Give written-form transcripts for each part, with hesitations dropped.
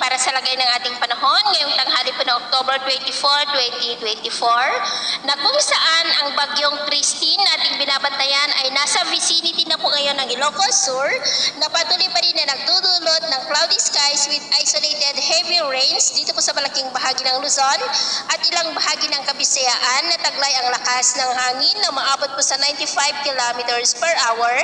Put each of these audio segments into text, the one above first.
para sa lagay ng ating panahon ngayong tanghali po ng October 24, 2024 na kung saan ang bagyong Christine na ating binabantayan ay nasa vicinity na po ngayon ng Ilocos Sur na patuloy pa rin na nagdudulot ng cloudy skies with isolated heavy rains dito po sa malaking bahagi ng Luzon at ilang bahagi ng Kabisayaan na taglay ang lakas ng hangin na maabot po sa 95 kilometers per hour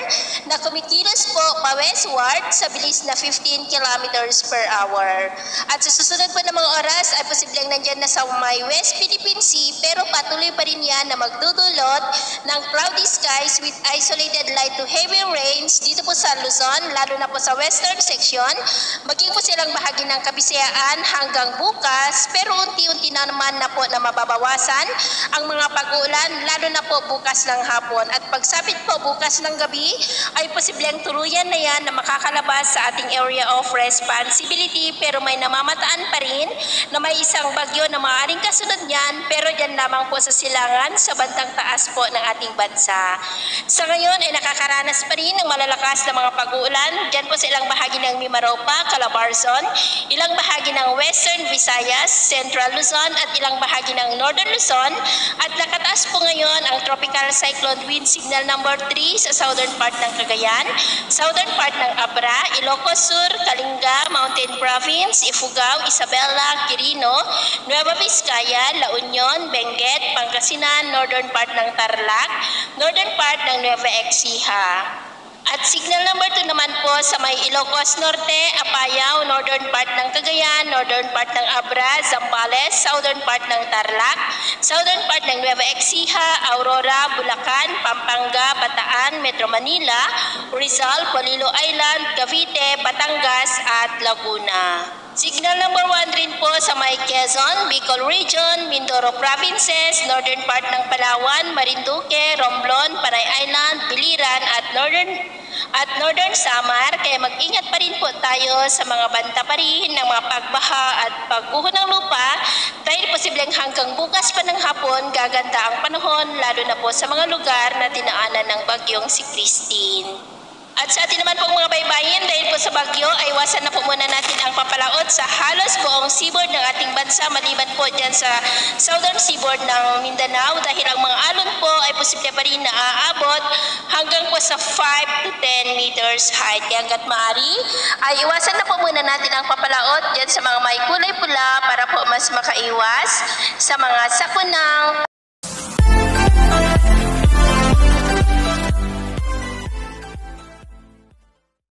na kumikilos po pa-westward sa bilis na 15 kilometers per hour. At sa susunod po ng mga oras ay posibleng nandyan na sa may West Philippine Sea pero patuloy pa rin yan na magdudulot ng cloudy skies with isolated light to heavy rains dito po sa Luzon, lalo na po sa western section, maging po silang bahagi ng Kabisayaan hanggang bukas, pero unti-unti na naman na po na mababawasan ang mga pag-uulan, lalo na po bukas ng hapon. At pagsapit po bukas ng gabi ay posibleng tuluyan na yan na makakalabas sa ating area of responsibility, pero may namamataan pa rin na may isang bagyo na maaaring kasunod niyan, pero dyan lamang po sa silangan sa bandang taas po ng ating bansa. Sa ngayon ay nakakaranas pa rin ng malalakas na mga pag-uulan dyan po sa ilang bahagi ng Mimaropa, Calabarzon, ilang bahagi ng Western Visayas, Central Luzon at ilang bahagi ng Northern Luzon, at nakataas po ngayon ang tropical cyclone wind signal number 3 sa southern part ng Cagayan, southern part ng Abra, Ilocos Sur, Kalinga, Mountain Province, Ifugao, Isabela, Quirino, Nueva Vizcaya, La Union, Benguet, Pangasinan, northern part ng Tarlac, northern part ng Nueva Ecija. At signal number 2 naman po sa may Ilocos Norte, Apayao, northern part ng Cagayan, northern part ng Abra, Zambales, southern part ng Tarlac, southern part ng Nueva Ecija, Aurora, Bulacan, Pampanga, Bataan, Metro Manila, Rizal, Polillo Island, Cavite, Batangas at Laguna. Signal number 1 rin po sa may Quezon, Bicol Region, Mindoro Provinces, northern part ng Palawan, Marinduque, Romblon, Panay Island, Biliran at northern Samar. Kaya mag-ingat pa rin po tayo sa mga banta pa rin ng mga pagbaha at pagguho ng lupa dahil posibleng hanggang bukas pa ng hapon gaganda ang panahon, lalo na po sa mga lugar na dinaanan ng bagyong si Christine. At sa atin naman pong mga baybayin, dahil po sa bagyo, ay iwasan na po muna natin ang papalaot sa halos buong seaboard ng ating bansa, maliban po dyan sa southern seaboard ng Mindanao, dahil ang mga alon po ay posible pa rin na aabot hanggang po sa 5 to 10 meters height. Kaya hanggat maaari, ay iwasan na po muna natin ang papalaot dyan sa mga may kulay pula para po mas makaiwas sa mga sakunang